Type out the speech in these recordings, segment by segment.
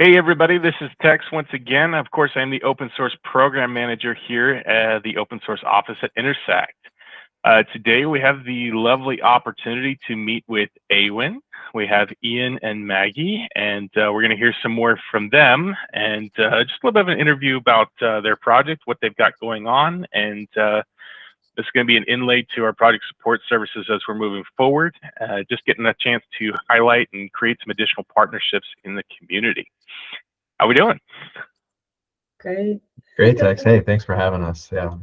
Hey everybody, this is Tex once again. Of course, I'm the open source program manager here at the open source office at Intersect. Today we have the lovely opportunity to meet with Awen. We have Ian and Maggie, and we're going to hear some more from them and just a little bit of an interview about their project, what they've got going on, and this is going to be an inlay to our project support services as we're moving forward, just getting a chance to highlight and create some additional partnerships in the community. How we doing? Great. Great, Tex. Hey, thanks for having us. Yeah.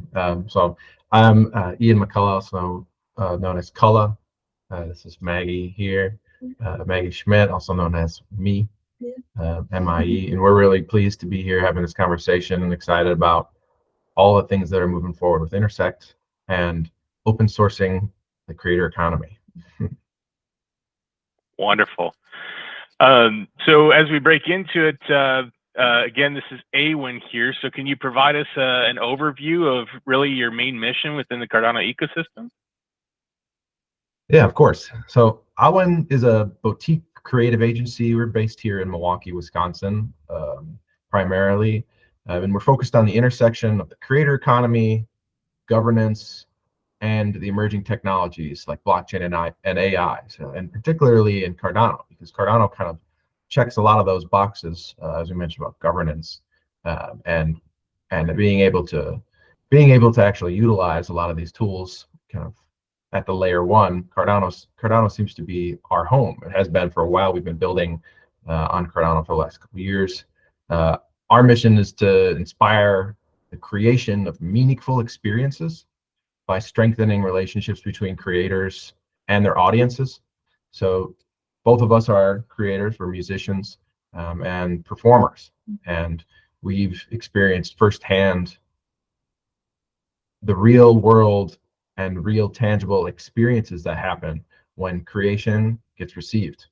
So I'm Ian McCullough, also known as Cullah. This is Maggie here, Maggie Schmidt, also known as me, MIE. And we're really pleased to be here having this conversation and excited about all the things that are moving forward with Intersect and open sourcing the creator economy. Wonderful. So as we break into it, again, this is Awen here. So can you provide us an overview of really your main mission within the Cardano ecosystem? Yeah, of course. So Awen is a boutique creative agency. We're based here in Milwaukee, Wisconsin, primarily. And we're focused on the intersection of the creator economy, governance, and the emerging technologies like blockchain and AI, and particularly in Cardano, because Cardano kind of checks a lot of those boxes, as we mentioned about governance, and being able to actually utilize a lot of these tools kind of at the layer one. Cardano seems to be our home. It has been for a while. We've been building on Cardano for the last couple of years. Our mission is to inspire the creation of meaningful experiences by strengthening relationships between creators and their audiences. So both of us are creators, we're musicians and performers, and we've experienced firsthand the real world and real tangible experiences that happen when creation gets received,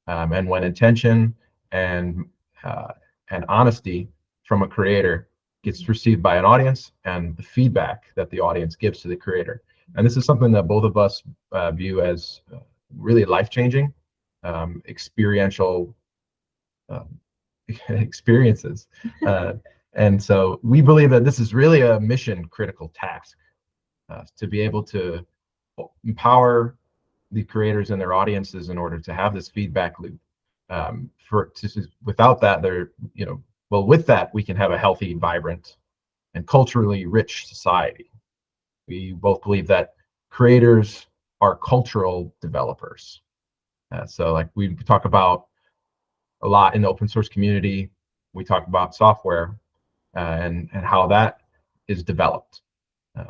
and when intention and honesty from a creator gets received by an audience, and the feedback that the audience gives to the creator. And this is something that both of us view as really life-changing, experiential experiences. And so we believe that this is really a mission-critical task, to be able to empower the creators and their audiences in order to have this feedback loop. Without that, with that, we can have a healthy, vibrant, and culturally rich society. We both believe that creators are cultural developers. So like we talk about a lot in the open source community, we talk about software and how that is developed.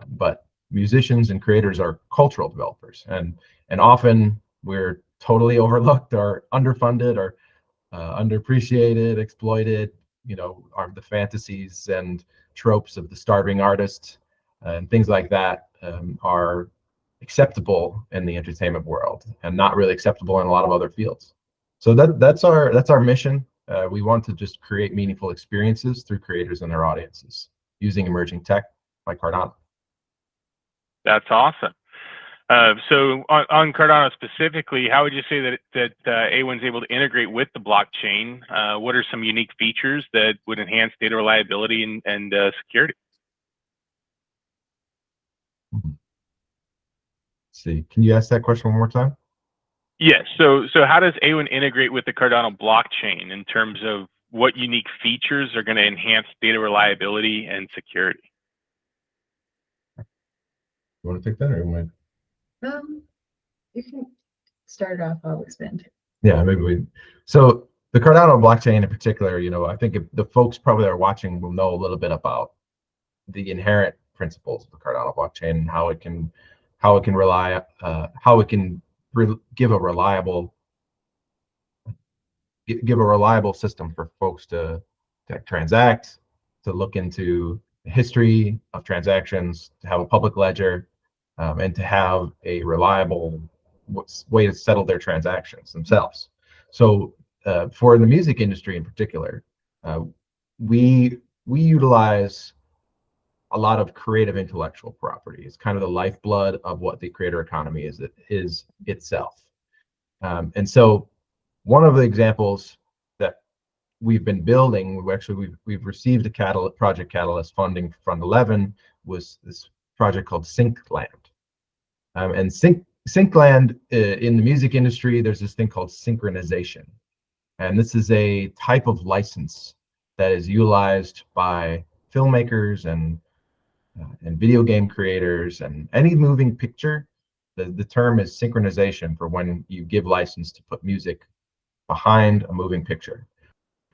But musicians and creators are cultural developers, and often we're totally overlooked or underfunded or underappreciated, exploited. Are the fantasies and tropes of the starving artist and things like that are acceptable in the entertainment world and not really acceptable in a lot of other fields. So that's our mission. We want to just create meaningful experiences through creators and their audiences using emerging tech like Cardano. That's awesome. So on Cardano specifically, how would you say that Awen's able to integrate with the blockchain? What are some unique features that would enhance data reliability and security? Let's see, can you ask that question one more time? Yes. So how does Awen integrate with the Cardano blockchain in terms of what unique features are going to enhance data reliability and security? You want to take that, or you You can start it off. I'll expand. Yeah, maybe so the Cardano blockchain in particular, I think if the folks probably that are watching will know a little bit about the inherent principles of the Cardano blockchain and how it can give a reliable system for folks to transact, to look into the history of transactions, to have a public ledger, and to have a reliable way to settle their transactions themselves. So for the music industry in particular, we utilize a lot of creative intellectual property. It's kind of the lifeblood of what the creator economy is itself. And so one of the examples that we've been building, we've received a Project Catalyst funding from Fund 11, was this project called Syncland. And Syncland, in the music industry, there's this thing called synchronization. And this is a type of license that is utilized by filmmakers and video game creators and any moving picture. The term is synchronization for when you give license to put music behind a moving picture.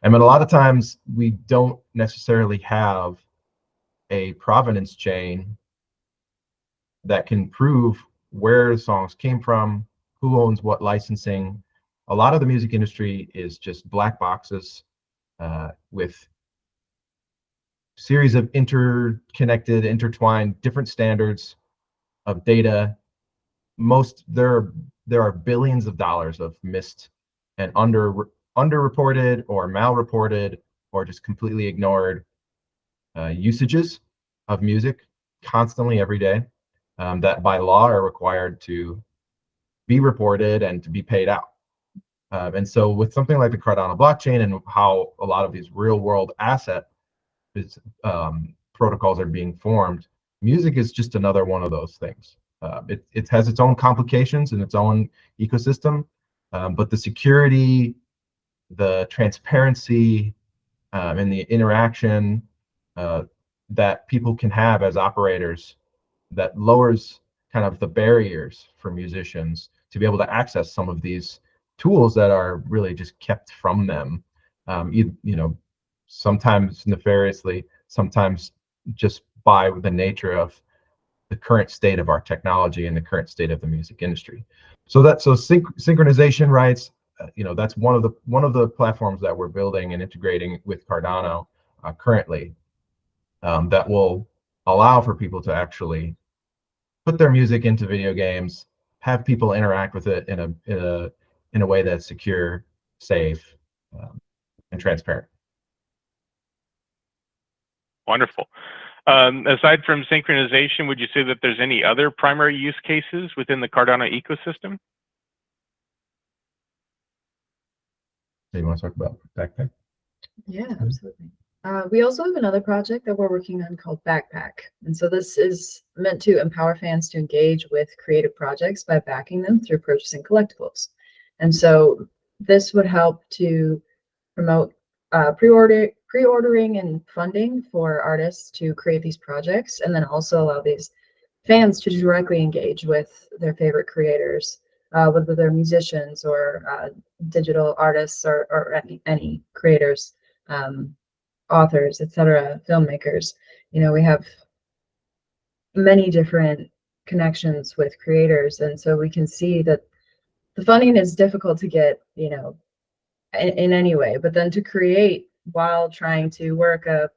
And a lot of times we don't necessarily have a provenance chain that can prove where the songs came from, who owns what licensing. A lot of the music industry is just black boxes with series of interconnected, intertwined, different standards of data. There are billions of dollars of missed and underreported or malreported or just completely ignored usages of music constantly every day that by law are required to be reported and to be paid out. And so with something like the Cardano blockchain and how a lot of these real world asset protocols are being formed, music is just another one of those things. It has its own complications and its own ecosystem, but the security, the transparency, and the interaction that people can have as operators, that lowers kind of the barriers for musicians to be able to access some of these tools that are really just kept from them, you know, sometimes nefariously, sometimes just by the nature of the current state of our technology and the current state of the music industry. So synchronization rights, you know, that's one of the platforms that we're building and integrating with Cardano currently, that will allow for people to actually put their music into video games, have people interact with it in a way that's secure, safe, and transparent. Wonderful. Aside from synchronization, would you say that there's any other primary use cases within the Cardano ecosystem? You want to talk about Backpack? Yeah, absolutely. We also have another project that we're working on called Backpack. And so this is meant to empower fans to engage with creative projects by backing them through purchasing collectibles. And so this would help to promote pre-ordering and funding for artists to create these projects, and then also allow these fans to directly engage with their favorite creators, whether they're musicians or digital artists or any creators, authors, etc., filmmakers. You know, we have many different connections with creators, and so we can see that the funding is difficult to get, you know, in any way, but then to create while trying to work a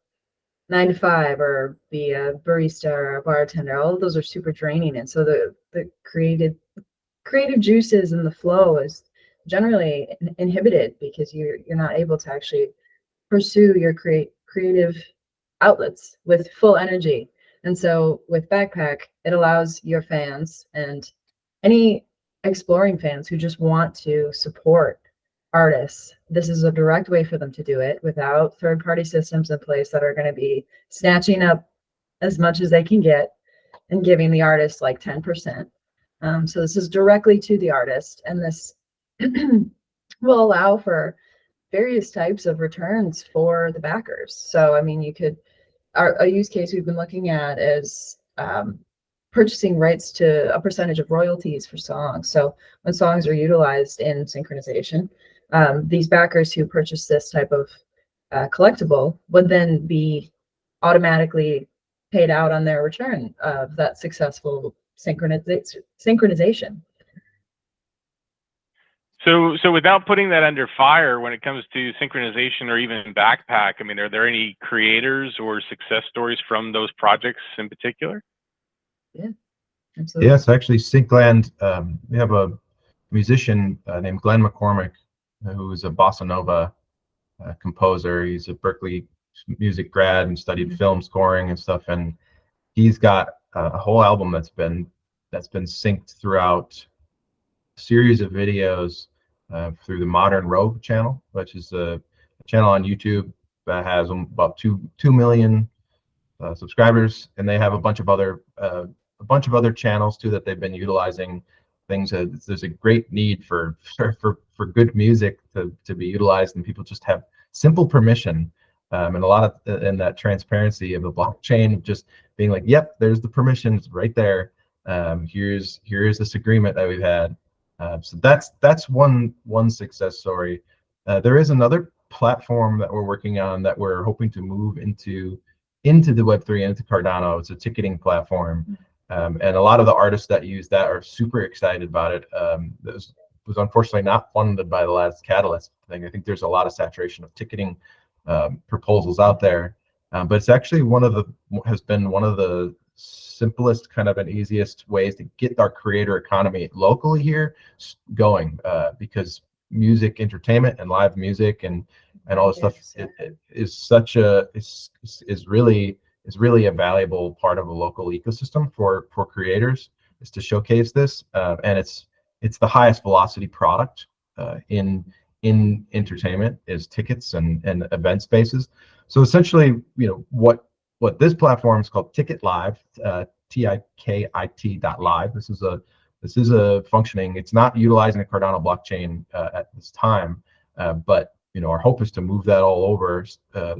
9 to 5 or be a barista or a bartender, all of those are super draining. And so the creative juices and the flow is generally inhibited because you're not able to actually pursue your creative outlets with full energy. And so with Backpack, it allows your fans and any exploring fans who just want to support artists, this is a direct way for them to do it without third-party systems in place that are going to be snatching up as much as they can get and giving the artist like 10%. So this is directly to the artist, and this will allow for various types of returns for the backers. So, I mean, you could, a use case we've been looking at is purchasing rights to a percentage of royalties for songs. So when songs are utilized in synchronization, these backers who purchase this type of collectible would then be automatically paid out on their return of that successful synchronization. So without putting that under fire, when it comes to synchronization or even Backpack, I mean, are there any creators or success stories from those projects in particular? Yeah, absolutely. Yes, actually, Syncland, we have a musician named Glenn McCormick, who is a bossa nova composer. He's a Berkeley music grad and studied film scoring and stuff, and he's got a whole album that's been synced throughout a series of videos through the Modern Rogue channel, which is channel on YouTube that has about 2 million subscribers, and they have a bunch of other channels too that they've been utilizing things. There's a great need for good music to be utilized, and people just have simple permission, and a lot of and that transparency of the blockchain, just being like, yep, there's the permissions right there. Here's this agreement that we've had. So that's one success story. There is another platform that we're working on that we're hoping to move into the Web3, into Cardano. It's a ticketing platform, and a lot of the artists that use that are super excited about it. This was unfortunately not funded by the last Catalyst thing. I think there's a lot of saturation of ticketing proposals out there, but it's actually has been one of the simplest kind of and easiest ways to get our creator economy locally here going, because music entertainment and live music and all this stuff is really a valuable part of a local ecosystem for creators, is to showcase this, and it's the highest velocity product in entertainment, is tickets and event spaces. So essentially, what this platform is called Ticket Live, TIKIT.live. This is a functioning. It's not utilizing the Cardano blockchain at this time, but our hope is to move that all over,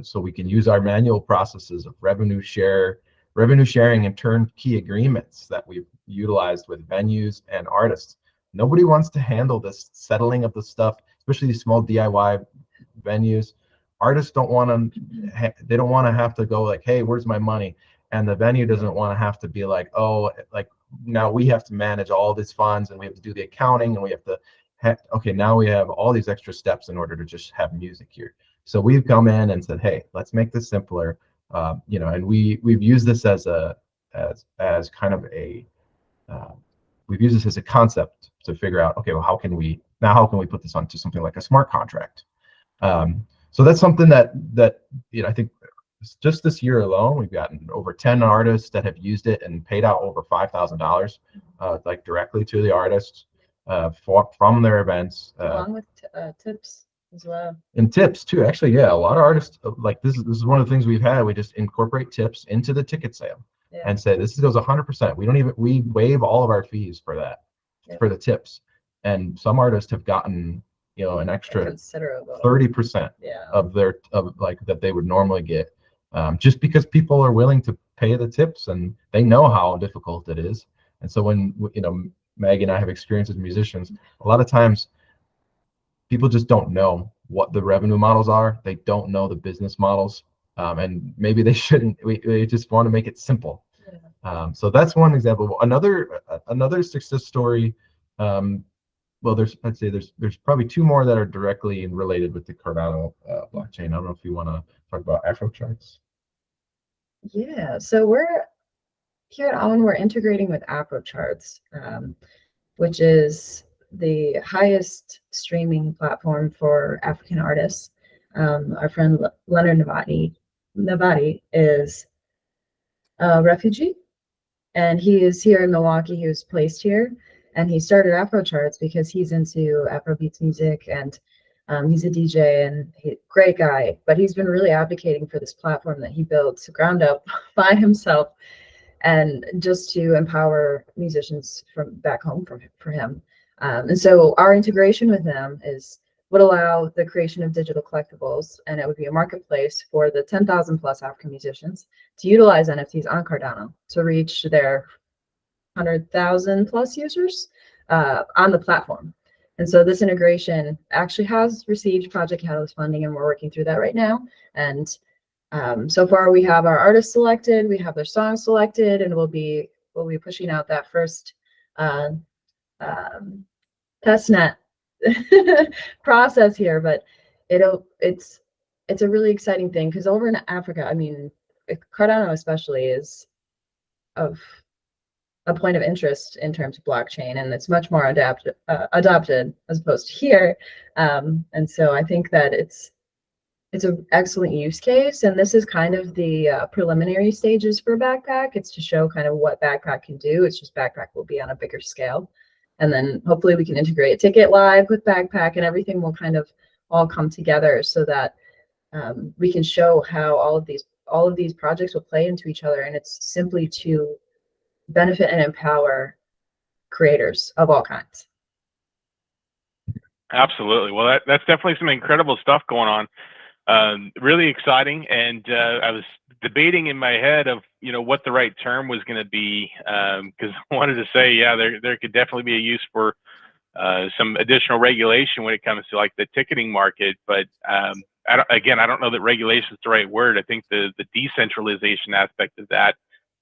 so we can use our manual processes of revenue sharing and turnkey agreements that we've utilized with venues and artists. Nobody wants to handle this settling of the stuff, especially these small DIY venues. Artists don't want to. They don't want to have to go like, "Hey, where's my money?" And the venue doesn't want to have to be like, "Oh, like now we have to manage all these funds, and we have to do the accounting, and we have to." Okay, now we have all these extra steps in order to just have music here. So we've come in and said, "Hey, let's make this simpler." And we've used this as kind of a we've used this as a concept to figure out, okay, well, how can we put this onto something like a smart contract? So that's something that I think just this year alone, we've gotten over 10 artists that have used it and paid out over $5,000, like directly to the artists from their events. Along with tips as well. And tips too, actually, yeah. A lot of artists like this is one of the things we've had. We just incorporate tips into the ticket sale, and say this goes 100%. We waive all of our fees for that, for the tips. And some artists have gotten an extra 30% of that they would normally get, just because people are willing to pay the tips and they know how difficult it is. And so when Maggie and I have experience as musicians, a lot of times people just don't know what the revenue models are. They don't know the business models, and maybe they shouldn't. We just want to make it simple. So that's one example. Another success story. Well, I'd say there's probably two more that are directly related with the Cardano blockchain. I don't know if you want to talk about Afro charts. Yeah, so we're here at Awen, we're integrating with Afro charts, which is the highest streaming platform for African artists. Our friend Leonard Navati is a refugee, and he is here in Milwaukee. He was placed here, and he started Afro charts because he's into Afrobeats music, and he's a DJ and great guy. But he's been really advocating for this platform that he built ground up by himself, and just to empower musicians from back home for him. And so our integration with them would allow the creation of digital collectibles, and it would be a marketplace for the 10,000 plus African musicians to utilize NFTs on Cardano to reach their 100,000 plus users on the platform. And so this integration actually has received Project Catalyst funding, and we're working through that right now. And so far we have our artists selected, we have their songs selected, and we'll be pushing out that first testnet process here. But it's a really exciting thing, because over in Africa, I mean, Cardano especially is of a point of interest in terms of blockchain, and it's much more adopted as opposed to here. And so I think that it's an excellent use case, and this is kind of the preliminary stages for Backpack. It's to show kind of what Backpack can do. It's just Backpack will be on a bigger scale, and then hopefully we can integrate Ticket Live with Backpack, and everything will kind of all come together so that we can show how all of these projects will play into each other, and it's simply to benefit and empower creators of all kinds. Absolutely. Well, that's definitely some incredible stuff going on. Really exciting. And I was debating in my head of, what the right term was going to be, because I wanted to say, yeah, there could definitely be a use for some additional regulation when it comes to like the ticketing market. But I don't know that regulation is the right word. I think the decentralization aspect of that,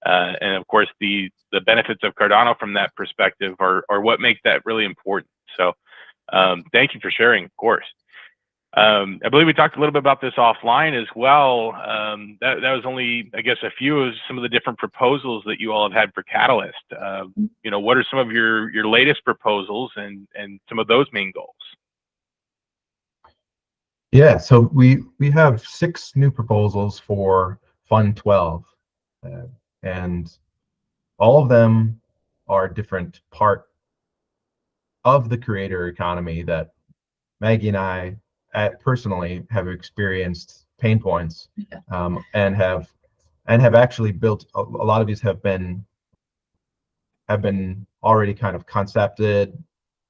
and of course the benefits of Cardano from that perspective are what make that really important. So thank you for sharing, of course. I believe we talked a little bit about this offline as well. That was only, I guess, a few of some of the different proposals that you all have had for Catalyst. What are some of your latest proposals and some of those main goals? Yeah, so we have 6 new proposals for Fund 12, and all of them are different part of the creator economy that Maggie and I personally have experienced pain points, and have actually built a lot of these have been already kind of concepted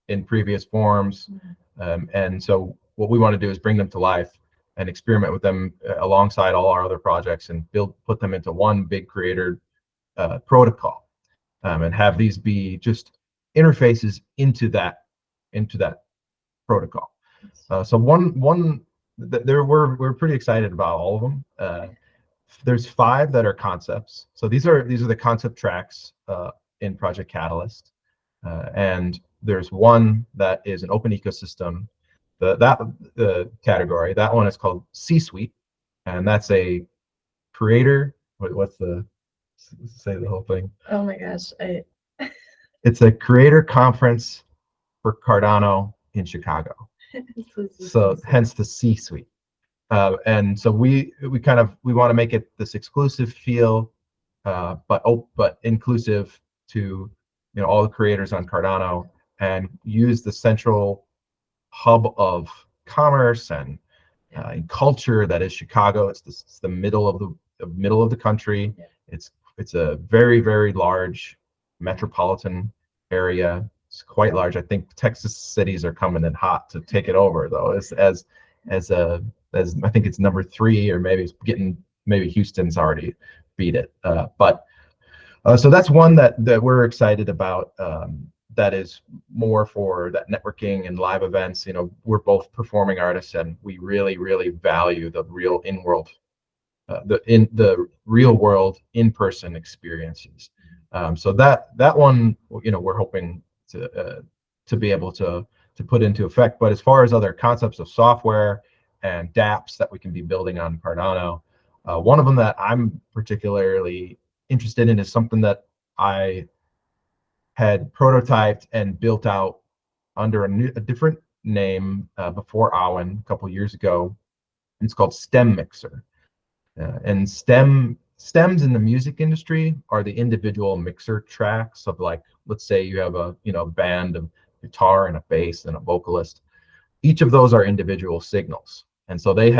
in previous forms, and so what we want to do is bring them to life and experiment with them alongside all our other projects and put them into one big creator protocol, and have these be just interfaces into that protocol. So we're pretty excited about all of them. There's 5 that are concepts. So these are the concept tracks in Project Catalyst, and there's one that is an open ecosystem. The category, that one is called C-Suite, and that's a creator. What's the say the whole thing? Oh my gosh, It's a creator conference for Cardano in Chicago. So hence the C-Suite. And so we want to make it this exclusive feel, but inclusive to all the creators on Cardano, and use the central hub of commerce and culture that is Chicago. It's the middle of the country. It's a very, very large metropolitan area. It's quite large. I think Texas cities are coming in hot to take it over, though. As I think it's number 3, or maybe Houston's already beat it. So that's one that we're excited about. That is more for that networking and live events. We're both performing artists, and we really, really value the real the real world in-person experiences. So that one, we're hoping to be able to put into effect. But as far as other concepts of software and dApps that we can be building on Cardano, one of them that I'm particularly interested in is something that I had prototyped and built out under a different name before Awen a couple years ago. It's called Stem Mixer. And stems in the music industry are the individual mixer tracks of, like, let's say you have a band of guitar and a bass and a vocalist. Each of those are individual signals, and so they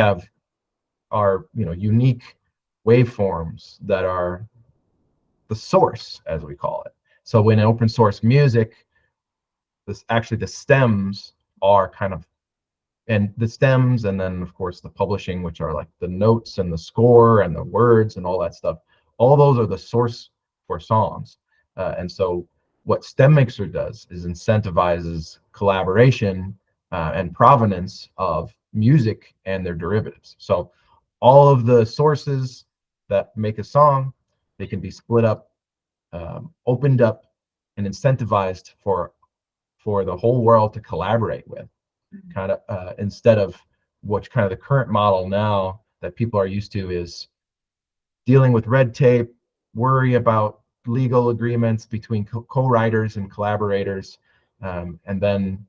are unique waveforms that are the source, as we call it. So in open source music, the stems are kind of, and the stems, and then of course the publishing, which are like the notes and the score and the words and all that stuff. All those are the source for songs. And so what Stem Mixer does is incentivizes collaboration and provenance of music and their derivatives. So all of the sources that make a song, they can be split up, opened up, and incentivized for the whole world to collaborate with, kind of instead of what kind of the current model now that people are used to is dealing with red tape, worry about legal agreements between co-writers and collaborators, and then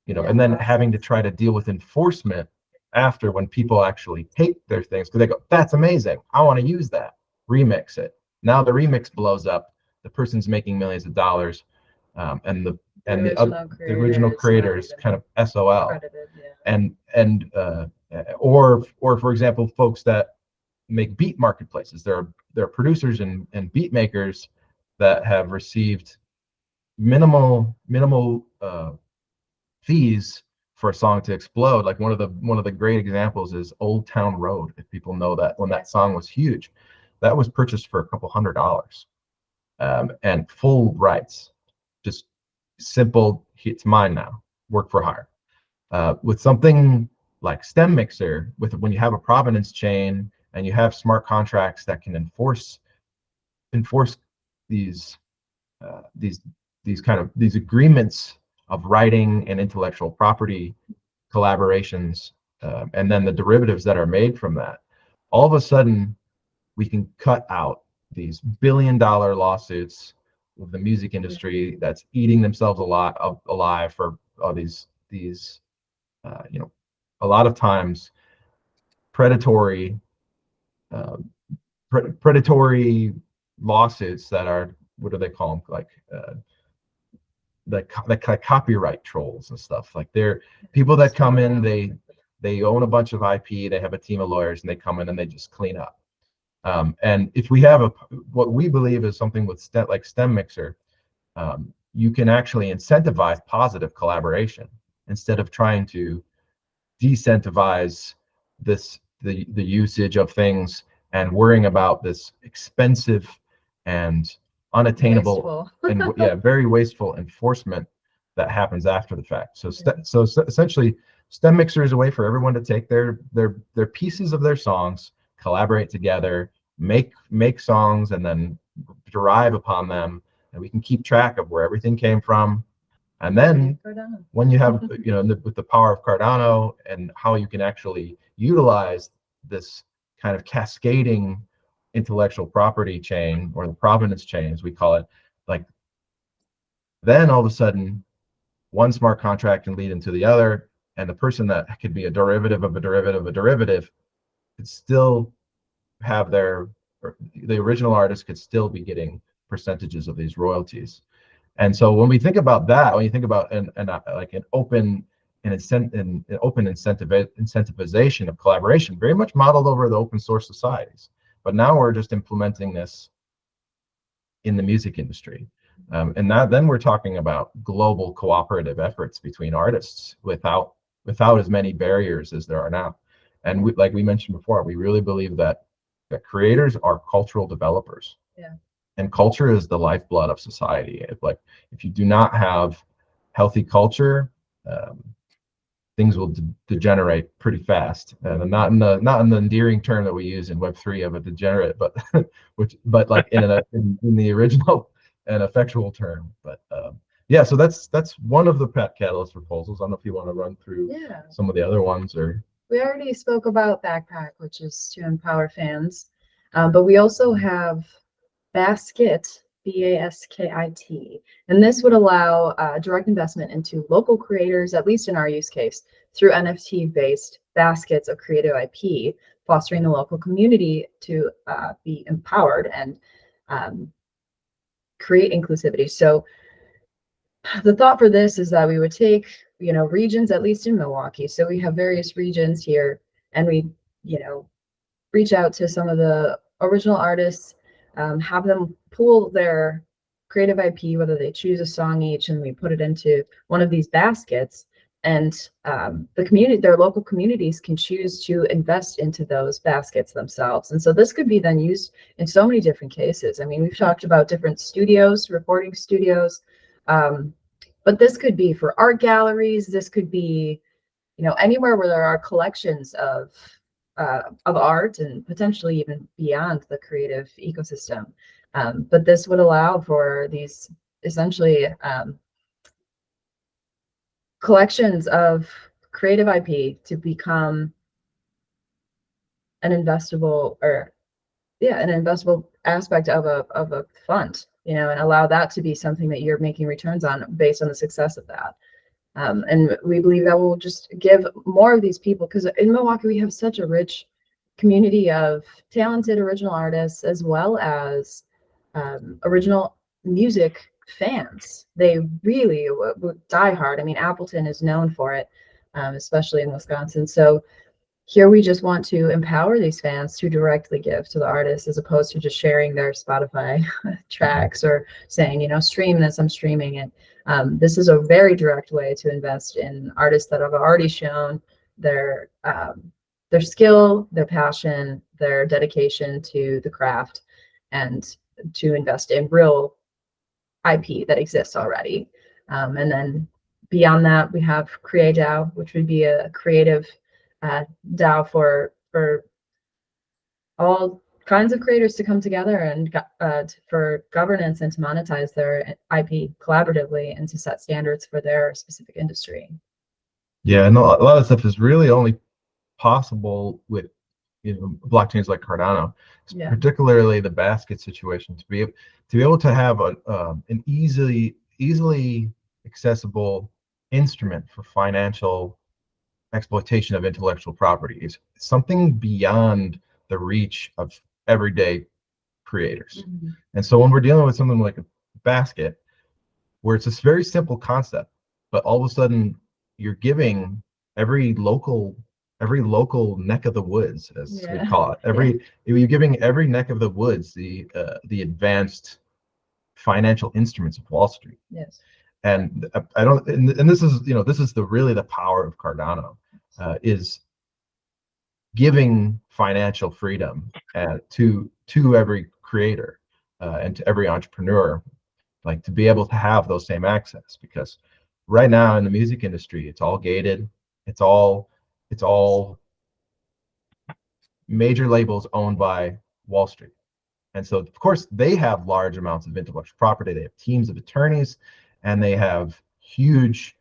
and then having to try to deal with enforcement after, when people actually take their things, because they go, that's amazing, I want to use that, remix it. Now the remix blows up, the person's making millions of dollars, and the original creators kind of SOL. Credited, yeah. or for example, folks that make beat marketplaces. There are producers and beat makers that have received minimal fees for a song to explode. Like one of the great examples is Old Town Road. If people know that, when that song was huge, that was purchased for a couple $100, and full rights, just simple. It's mine now. Work for hire. With something like Stem Mixer, when you have a provenance chain and you have smart contracts that can enforce these these agreements of writing and intellectual property collaborations, and then the derivatives that are made from that, all of a sudden we can cut out these billion-dollar lawsuits with the music industry that's eating themselves alive for all these a lot of times predatory predatory lawsuits that are, what do they call them, like the copyright trolls and stuff. Like they're people that come in, they own a bunch of IP, they have a team of lawyers, and they come in and they just clean up. And if we have what we believe is something with like Stem Mixer, you can actually incentivize positive collaboration instead of trying to decentivize the usage of things and worrying about this expensive and unattainable and very wasteful enforcement that happens after the fact. So essentially, Stem Mixer is a way for everyone to take their pieces of their songs, collaborate together, make songs, and then derive upon them, and we can keep track of where everything came from. And then when you have, with the power of Cardano and how you can actually utilize this kind of cascading intellectual property chain, or the provenance chain as we call it, like then all of a sudden one smart contract can lead into the other, and the person that could be a derivative of a derivative of a derivative could still have the original artist could still be getting percentages of these royalties. And so when we think about that, when you think about an open incentivization of collaboration, very much modeled over the open source societies, but now we're just implementing this in the music industry, and then we're talking about global cooperative efforts between artists without as many barriers as there are now. And like we mentioned before, we really believe that creators are cultural developers. Yeah. And culture is the lifeblood of society. If you do not have healthy culture, things will degenerate pretty fast. And not in the endearing term that we use in Web3 of a degenerate, but like in the original and effectual term. But yeah, so that's one of the pet catalyst proposals. I don't know if you want to run through some of the other ones, or we already spoke about Backpack, which is to empower fans, but we also have Basket, BASKIT, and this would allow direct investment into local creators, at least in our use case, through NFT-based baskets of creative IP, fostering the local community to be empowered and create inclusivity. So the thought for this is that we would take, regions, at least in Milwaukee. So we have various regions here, and we, reach out to some of the original artists, have them pool their creative IP, whether they choose a song each, and we put it into one of these baskets. And the community, their local communities, can choose to invest into those baskets themselves. And so this could be then used in so many different cases. I mean, we've talked about different studios, recording studios, but this could be for art galleries. This could be, anywhere where there are collections of art, and potentially even beyond the creative ecosystem. But this would allow for these essentially collections of creative IP to become an investable, an investable aspect of a fund, and allow that to be something that you're making returns on based on the success of that. And we believe that will just give more of these people, because in Milwaukee we have such a rich community of talented original artists, as well as original music fans. They really die hard. I mean, Appleton is known for it, especially in Wisconsin. So Here we just want to empower these fans to directly give to the artist, as opposed to just sharing their Spotify tracks or saying, you know, stream this, I'm streaming it. This is a very direct way to invest in artists that have already shown their skill, their passion, their dedication to the craft, and to invest in real IP that exists already. And then beyond that, we have CreaDAO, which would be a creative DAO for all kinds of creators to come together and for governance and to monetize their IP collaboratively and to set standards for their specific industry. Yeah, and a lot of stuff is really only possible with, you know, blockchains like Cardano, Yeah. particularly the basket situation, to be able to have an easily accessible instrument for financial exploitation of intellectual property is something beyond the reach of everyday creators. Mm-hmm. And so when we're dealing with something like a basket, where it's this very simple concept, but all of a sudden you're giving every local neck of the woods, as we call it, you're giving every neck of the woods the advanced financial instruments of Wall Street. Yes. And I don't, and this is, you know, this is really the power of Cardano, is giving financial freedom to every creator and to every entrepreneur, like to be able to have those same access. Because right now in the music industry, it's all gated, it's all major labels owned by Wall Street. And so, of course, they have large amounts of intellectual property. They have teams of attorneys, and they have huge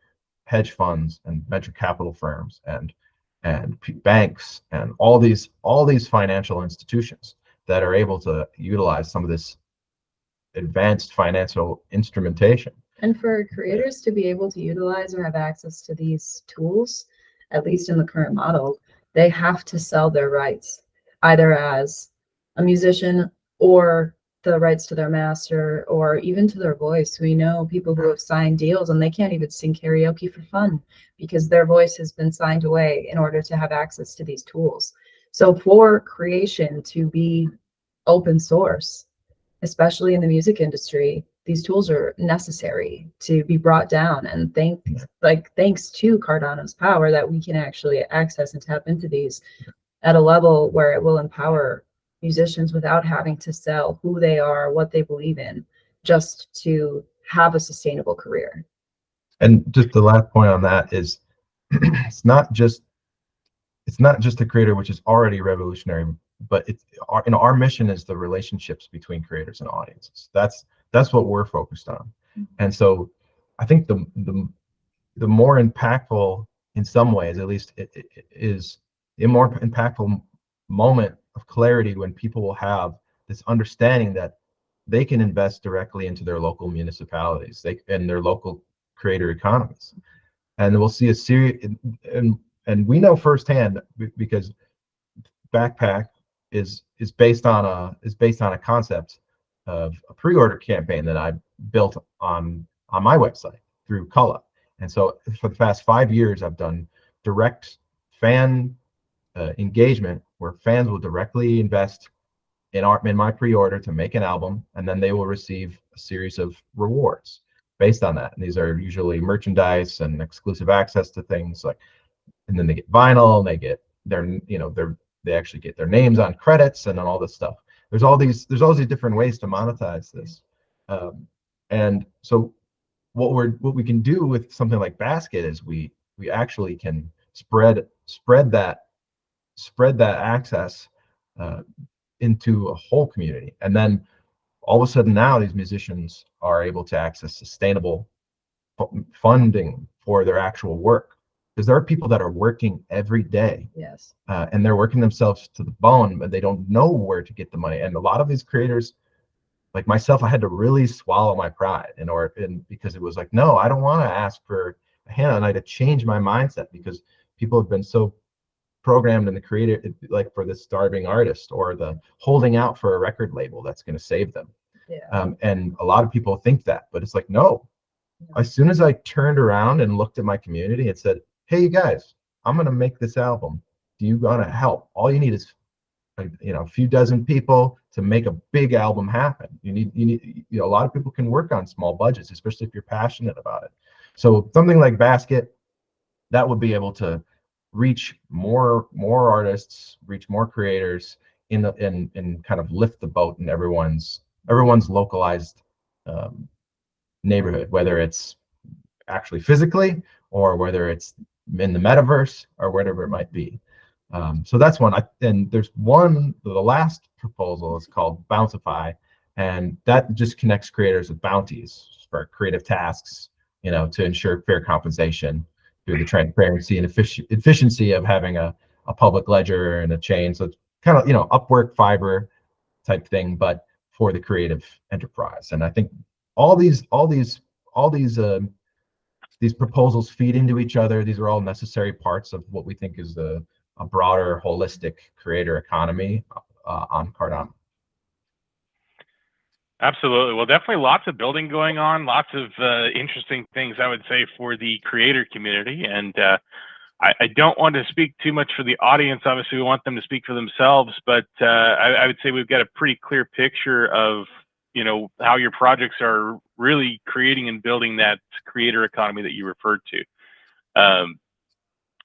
hedge funds and venture capital firms and banks and all these financial institutions that are able to utilize some of this advanced financial instrumentation. And for creators to be able to utilize or have access to these tools, at least in the current model, they have to sell their rights, either as a musician or the rights to their master or even to their voice. We know people who have signed deals and they can't even sing karaoke for fun because their voice has been signed away in order to have access to these tools. So for creation to be open source, especially in the music industry, these tools are necessary to be brought down. And thanks to Cardano's power, that we can actually access and tap into these at a level where it will empower musicians without having to sell who they are, what they believe in, just to have a sustainable career. And just the last point on that is it's not just a creator, which is already revolutionary, but our mission is the relationships between creators and audiences. That's what we're focused on. And so I think the more impactful, in some ways at least, it is a more impactful moment of clarity when people will have this understanding that they can invest directly into their local municipalities and their local creator economies. And we'll see a series, and we know firsthand, because Backpack is based on a concept of a pre-order campaign that I built on my website through Culla. And so for the past 5 years, I've done direct fan engagement where fans will directly invest in my pre-order to make an album, and then they will receive a series of rewards based on that. And these are usually merchandise and exclusive access to things like, and then they get vinyl, and they get they actually get their names on credits and all this stuff. There's all these different ways to monetize this. And so what we can do with something like Basket is we actually can spread that access into a whole community. And then all of a sudden now these musicians are able to access sustainable funding for their actual work. Because there are people that are working every day, yes, and they're working themselves to the bone, but they don't know where to get the money. And a lot of these creators, like myself, I had to really swallow my pride because it was like, no, I don't want to ask for a handout. And I had to change my mindset because people have been so programmed in the creator, like for the starving artist or the holding out for a record label that's going to save them. Yeah. And a lot of people think that, but it's like, no. As soon as I turned around and looked at my community and said, hey, you guys, I'm going to make this album. do you want to help? All you need is a few dozen people to make a big album happen. You need a lot of people can work on small budgets, especially if you're passionate about it. So something like Basket, that would be able to reach more artists, reach more creators in kind of lift the boat in everyone's localized neighborhood, whether it's actually physically or whether it's in the metaverse or whatever it might be. So that's one. And there's one, the last proposal is called Bouncify, and that just connects creators with bounties for creative tasks, to ensure fair compensation through the transparency and efficiency of having a public ledger and a chain. So it's kind of, Upwork, Fiverr type thing, but for the creative enterprise. And I think all these proposals feed into each other. These are all necessary parts of what we think is a broader, holistic creator economy on Cardano. Absolutely. Well, definitely lots of building going on, lots of interesting things, I would say, for the creator community. And I don't want to speak too much for the audience. Obviously, we want them to speak for themselves, but I would say we've got a pretty clear picture of how your projects are really creating and building that creator economy that you referred to.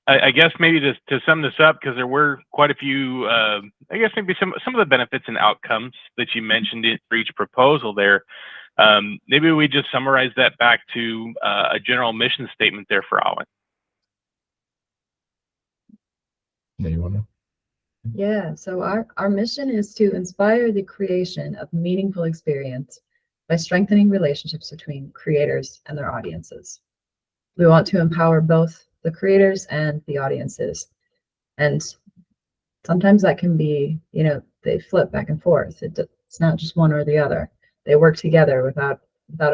I guess maybe to sum this up, because there were quite a few, I guess maybe some of the benefits and outcomes that you mentioned for each proposal there. Maybe we just summarize that back to a general mission statement there for Awen. Yeah, so our mission is to inspire the creation of meaningful experience by strengthening relationships between creators and their audiences. We want to empower both the creators and the audiences. And sometimes that can be, they flip back and forth. It's not just one or the other. They work together without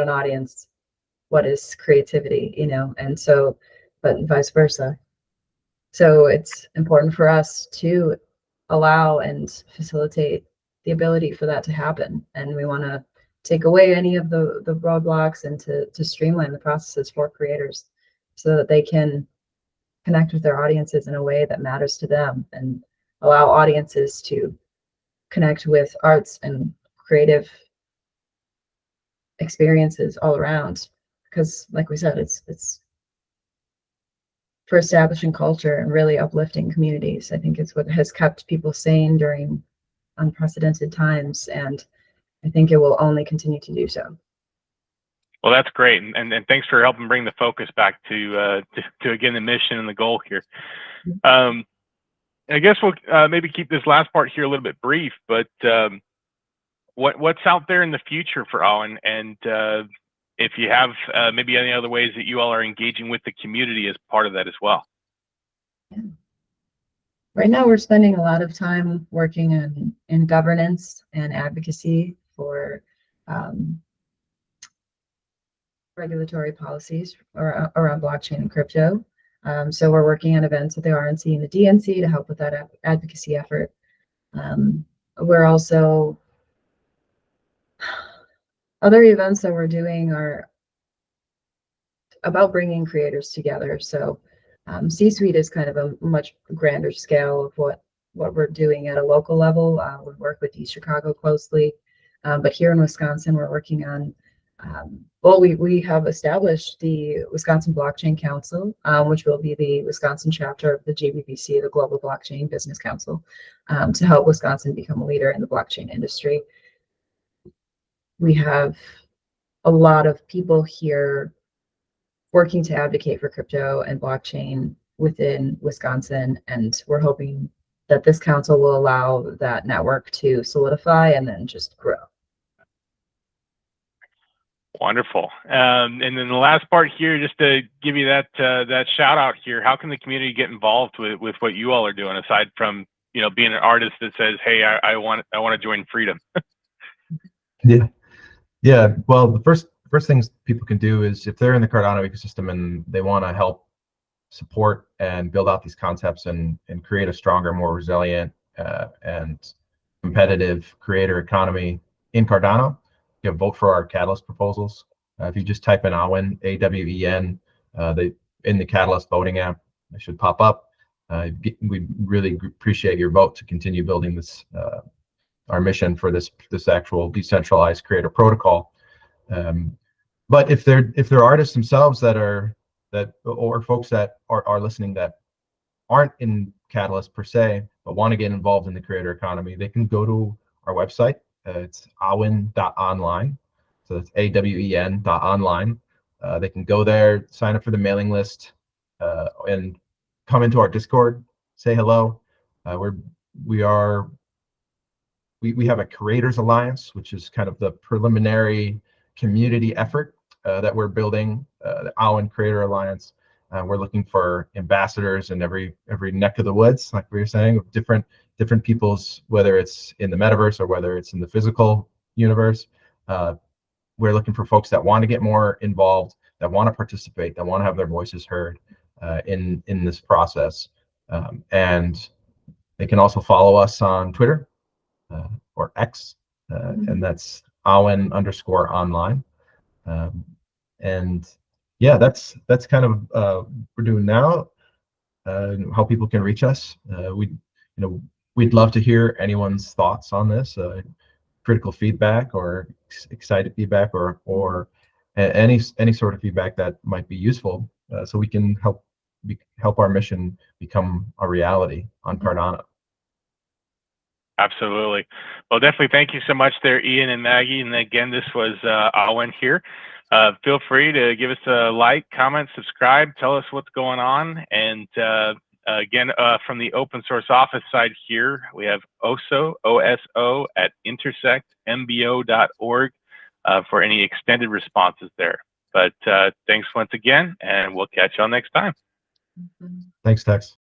an audience. What is creativity, and so, but vice versa. So it's important for us to allow and facilitate the ability for that to happen. And we want to take away any of the roadblocks and to streamline the processes for creators so that they can connect with their audiences in a way that matters to them, and allow audiences to connect with arts and creative experiences all around. Because like we said, it's for establishing culture and really uplifting communities. I think it's what has kept people sane during unprecedented times, and I think it will only continue to do so. Well, that's great, and thanks for helping bring the focus back to again the mission and the goal here. I guess we'll maybe keep this last part here a little bit brief, but what's out there in the future for Awen, and if you have maybe any other ways that you all are engaging with the community as part of that as well. Yeah. Right now, we're spending a lot of time working in governance and advocacy for regulatory policies around blockchain and crypto. So we're working on events with the RNC and the DNC to help with that advocacy effort. We're also, other events that we're doing are about bringing creators together. So C-suite is kind of a much grander scale of what we're doing at a local level. We work with East Chicago closely, but here in Wisconsin, we're working on, well, we have established the Wisconsin Blockchain Council, which will be the Wisconsin chapter of the GBBC, the Global Blockchain Business Council, to help Wisconsin become a leader in the blockchain industry. We have a lot of people here working to advocate for crypto and blockchain within Wisconsin, and we're hoping that this council will allow that network to solidify and then just grow. Wonderful. And then the last part here, just to give you that shout out here, how can the community get involved with what you all are doing, aside from being an artist that says, hey, I want to join Freedom? Yeah. Well, the first things people can do is, if they're in the Cardano ecosystem and they want to help support and build out these concepts and create a stronger, more resilient and competitive creator economy in Cardano, you can vote for our Catalyst proposals. If you just type in Awen, AWEN, in the Catalyst voting app, it should pop up. We really appreciate your vote to continue building this, our mission for this actual decentralized creator protocol. But if they're artists themselves or folks that are listening that aren't in Catalyst per se, but want to get involved in the creator economy, they can go to our website. It's awen.online. So that's AWEN.online. They can go there, sign up for the mailing list, and come into our Discord, say hello. We have a Creators Alliance, which is kind of the preliminary community effort that we're building, the Awen Creator Alliance. We're looking for ambassadors in every neck of the woods, like we were saying, different peoples, whether it's in the metaverse or whether it's in the physical universe. We're looking for folks that want to get more involved, that want to participate, that want to have their voices heard in this process. And they can also follow us on Twitter or X, and that's Awen_online. And yeah, that's kind of we're doing now. How people can reach us. We'd love to hear anyone's thoughts on this, critical feedback or excited feedback, or any sort of feedback that might be useful, so we can help our mission become a reality on Cardano. Absolutely. Well, definitely thank you so much there, Ian and Maggie. And again, this was Awen here. Feel free to give us a like, comment, subscribe, tell us what's going on. And again, from the open source office side here, we have OSO at intersectmbo.org for any extended responses there. But thanks once again, and we'll catch y'all next time. Thanks, Tex.